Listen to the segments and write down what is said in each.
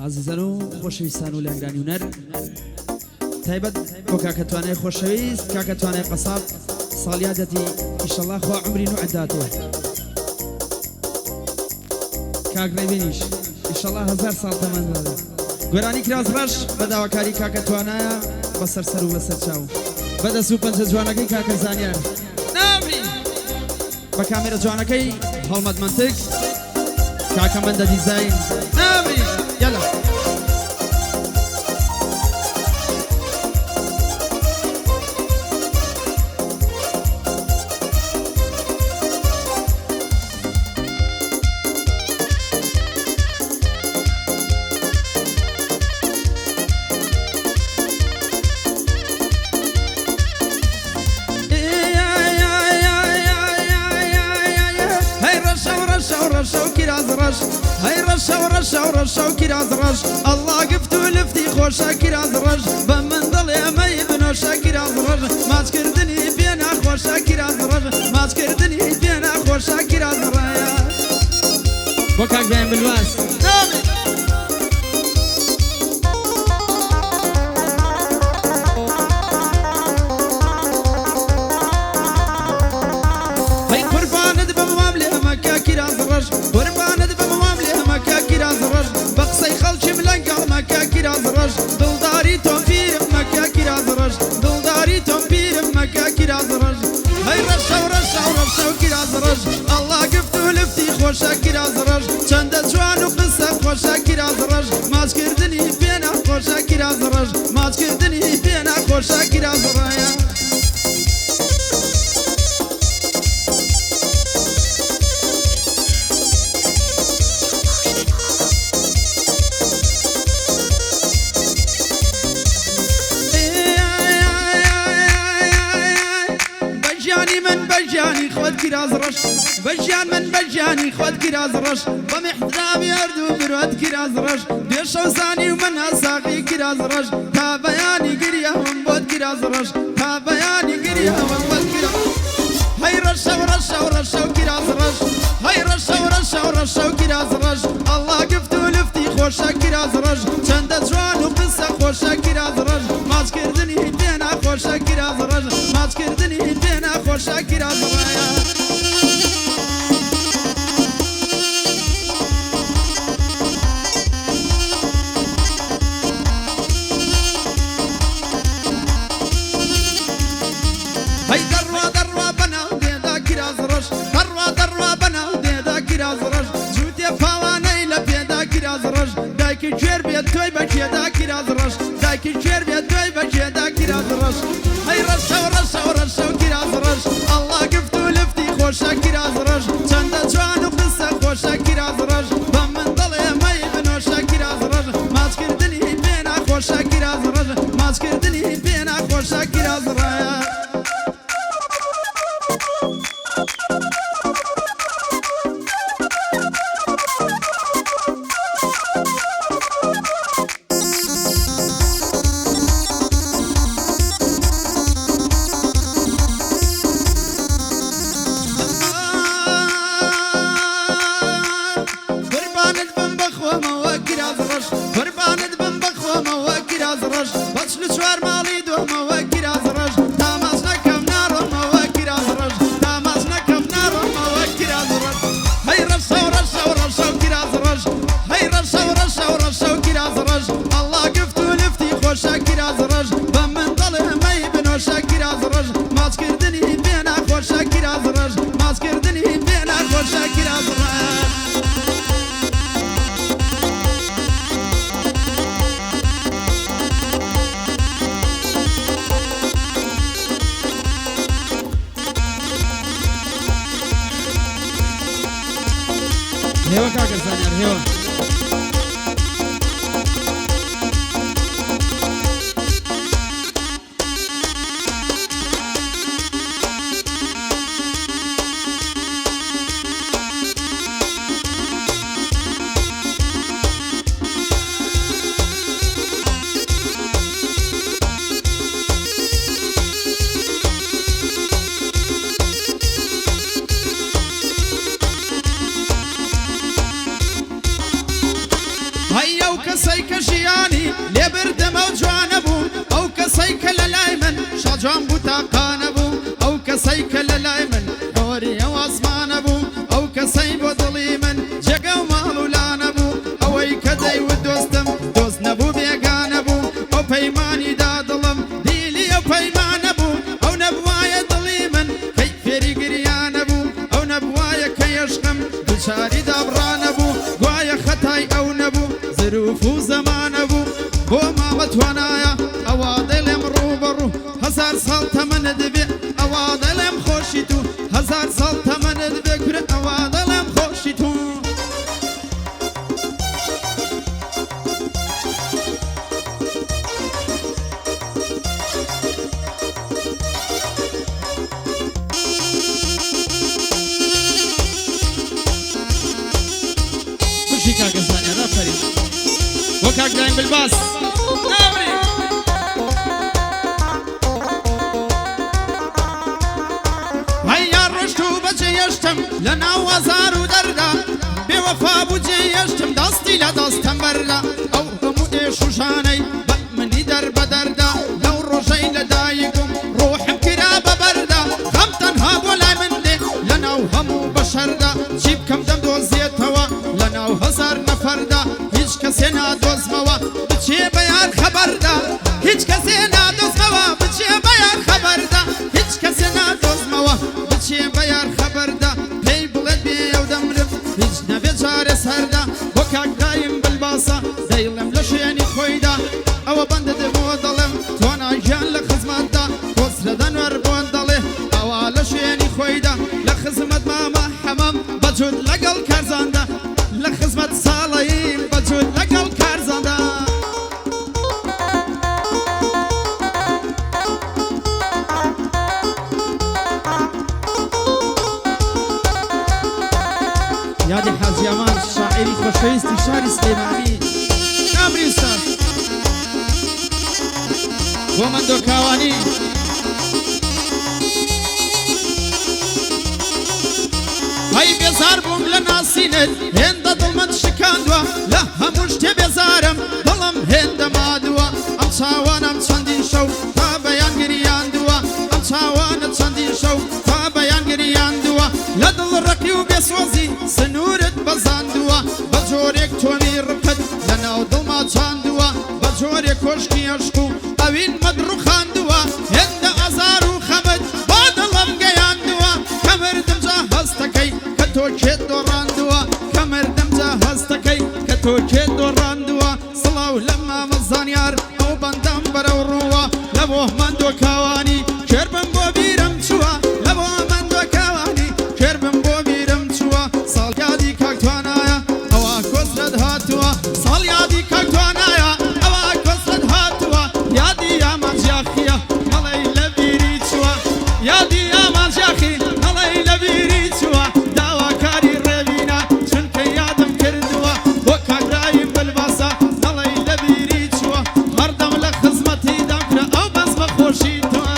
عزیزان و خۆشەویستان و لەنگرانی هونەر تایبەت بۆ کاکەتوانەی خۆشەویست کاکەتوانەی قەساب ساڵیادەتی ئیشەڵڵا خوا عمرین و عەداتەوە کاکڕێبێنیش ئیشەڵڵا 1000 ساڵ تەمەندا گۆرانی کراس ڕەش بە داواکاری کاکەتوانایە بەسەر سەر و بەسەر چاو بەدەست و پەنجە جوانەکەی کاکە زانیار نامری بە کامێرە جوانەکەی هەڵمەت منتق کاکە مەندە دیزاین نامری يلا هاي رشا وكراز رش الله قفتو لفتي خوشا كراز رش بمن ضل يا ما يبنوشا كراز رش ما تكردني بينا خوشا كراز رش ما تكردني بينا خوشا كراز رش وكاك باين بالواس هاي قربان دبم واملي مكا كراز رش قربان دبم كراز رش بقصي خلشي ملنقل مكا كراز رش دلداري تومبير مكا كراز رش دلداري تومبير مكا كراز رش هاي رشا وكراز رش الله قفتو لفتي خوشا كراز رش چند جوان و قصة خوشا كراز رش ما تكردني بينا خوشا كراز رش ما تكردني بينا خوشا كراز رش بجاني خود كراز رش بجان من بجاني خود كراز رش بمحترامي أردو برود كراز رش ديش وساني ومن هساقي كراز رش تا بياني قريه من بود كراز رش تا بياني قريه من بود كراز هاي رشا وكراز رش هاي رشا وكراز رش الله قفتو لفتي خوشا كراز رش چند جوان وقصة خوشا كراز رش ما تكردني دينا خوشا كراز رش ما تكردني دينا خوشا كراز رش هاي دروا بنا ديدا كراز رش دروا بنا ديدا كراز رش جوتي فواني لبيدا كراز رش دايكي جير بيد توي بجيدا كراز رش دايكي جير بيد توي بجيدا كراز رش هاي رشا وكراز رش الله قفتو لفتي خوشا كراز رش چند جوان وقصة خوشا كراز رش بمن ضل يا ما يبنوشا كراز رش ما تكردني بينا خوشا كراز رش ما تكردني بينا خوشا كراز رش کەسەی کە ژیانی لێبردەمە و جوانە بوو ئەو کەسەی کە لە لای من شەجوان بوو تاقانە بوو ئەو کەسەی کە لە لای من هۆری ئەو ئاسمانە بوو ئەو کەسەی بۆ دڵی من جێگە و ماڵ و لانە بوو ئەوەی کە دەیوت دۆستم دۆست نەبوو بێگانە بوو ئەو پەیمانی دا دڵم دیلی ئەو پەیمانە بوو ئەو نەبوایە دڵی من کەی فێری گریانە بوو ئەو نەبوایە کە عشقم دووچاری دابڕانە بوو گوایە خەتای ئەو نەبوو ظروف و زەمانە بوو بۆ مامە توانایە ئەوا دەڵێم ڕووبەڕوو هەزار ساڵ تەمەنت بێ ئەوا دەڵێم خۆشی تو هەزار ساڵ تەمەنت بێ کورە ئەوا دەڵێم خۆشی تو بشی کاکەزانیە ڕاپەرین بۆ کاکدایم بلباس ناوری هەیە ڕۆشت و بەجێهێشتم لە ناو ئازار و دەردا بێوەفا بوو جێهێشتم دەستی لە دەستەم بەردا ئەو هەموو ئێش و ژانەی بە منی دەربە دەردا لەو ڕۆژەی لە دایکم ڕۆحم کرا بە بەردا غەم تەنها بۆ لای من دێ لە ناو هەموو بەشەردا چی بکەم دەمدۆزێتەوە لە ناو هەزار نەفەردا هیچ کەسێ نادۆزمەوە بچێ بە یار خەبەردا هیچ کەسێ نادۆزمەوە بچێ بە یار خەبەردا هیچ کەسێ نادۆزمەوە بچێ بە یار خەبەردا پێی بڵێت بێ ئەو دەمرم هیچ نەبێت جارێ سەردا بۆ کاکدایم بلباسە دەیڵێم لە شوێنی خۆیدا ئەوە بەندت بۆ دەڵێم تۆ ناگیان لە خزمەتدا کۆسرە دەنوەر بۆن دەڵێ ئەوا لە شوێنی خۆیدا لە خزمەت مامە حەمەم بەجود لەگەڵ کارزاندا لە خزمەت ساڵەییم بەجود لەگەڵ کارزاندا یادی حاجی ئەمان شاعری خۆشەویستی شاری سلێمانی نامری ئوستاد بۆ مەندۆ کاوانی هەی بێزار بووم لە ناسینت هێندە دڵمت شکاندووە لە هەموو شتێ بێزارم دڵم هێندە مادووە ئەم چاوانم چەندین شەو تا بەیان گریاندووە ئەم چاوانە چەندین شەو تا بەیان گریاندووە لە دڵ ڕەقی و بێسۆزی سنوورت بەزاندووە بە جۆرێک تۆمی ڕقت لە ناو دڵما چاندووە بە جۆرێک کۆشکی عەشق و ئەوین مەدڕوخاندووە هێندە ئازار و خەمت بۆ دڵم گەیاندووە کە مردم جا هەستەکەی کە تۆ کێت دۆڕاندووە کە مردم جا هەستەکەی کە تۆ کێت دۆڕاندووە سڵاو لە مامە زانیار ئەو بەندەم بەرەو ڕووە لە بۆ مەندۆ کاوانی کێربم بۆ بیرم چووە لە بۆ مەندۆ کاوانی کێربم بۆ بیرم چووە ساڵ یادی کاک توانایە ئەوە کۆسرت هاتووە ساڵ یادی کاک توانایە ئەوە کۆسرت هاتووە یادی ئامان ژاخیە هەڵەی لە بیری چووە یادی ئامان ژاخی هەڵەی لە بیری چووە داواکاری ڕێبینە چونکە یادم کردووە بۆ کاکدایم بلباسە هەڵەی لە بیری چووە هەردەم لە خزمەتی دامکرە ئەو بەس بە خۆشی توە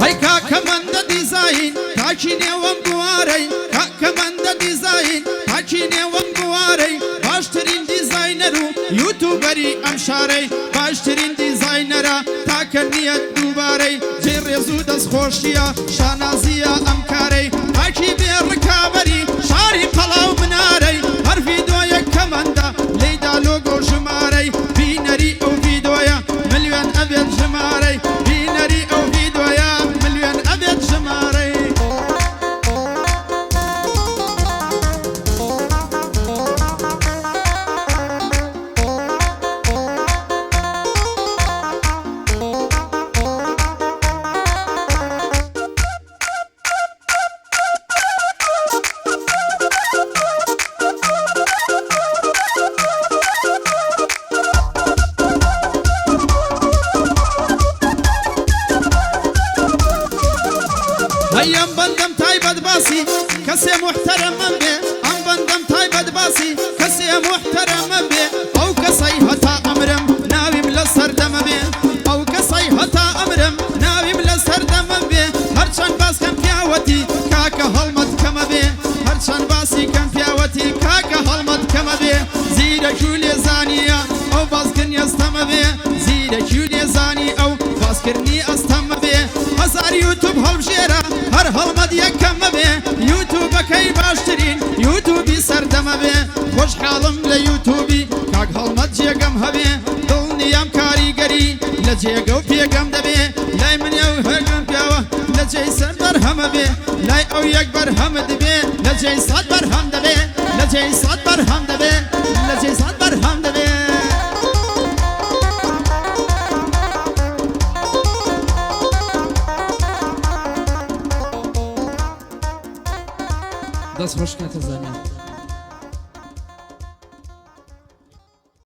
هەی کاکەمەندە دیزاین تاکی نێوەم بوارەی کاکەمەندە دیزاین تاکی نێوەم بوارەی باشترین دیزاینەر و یوتوبەری ئەم شارەی باشترین دیزاینەرە تاکە نیەت دووبارەی جێ ڕێز و دەستخۆشیە شانازیە ئەم کارەی تاکی بێ ڕکابەری شاری قەڵاو منارەی هەر ڤیدۆیە کەمەندە لێیدا لۆگۆ ژمارەی بینەری ئەو ڤیدۆیە ملیۆن ئەبێت ژمارەی بینەری ئەو ڤیدۆیە ملیۆن ئەبێت ژمارەی هەی ئەم بەندەم تایبەت باسی کەسێ محتەرەم من بێ ئەم بەندەم زیرەکی و لێزانیە ئەو باسکردنی ئەستەمە بێ زیرەکی و لێزانی ئەو باسکردنی ئەستەمە بێ هەزار یوتوب هەڵبژێرە هەر هەڵمەد یەکەمە بێ یوتوبەکەی باشترین یوتوبی سەردەمە بێ خۆشحاڵم لە یوتوبی کاک هەڵمەد جێگەم هەبێ دڵنیام کاریگەری لە جێگە و پێگەم دەبێ لای منێ و هەرگەم پیاوە لە جێی سەر بەرهەمە بێ لای ئەو یەک بەرهەمە دەبێ لە جێی سەد بەرهەم دەبێ لە جێی سەد بەرهەم دەبێ لە جێی سەد بەرهەم دەبێ دەست خۆشکاتە زەمین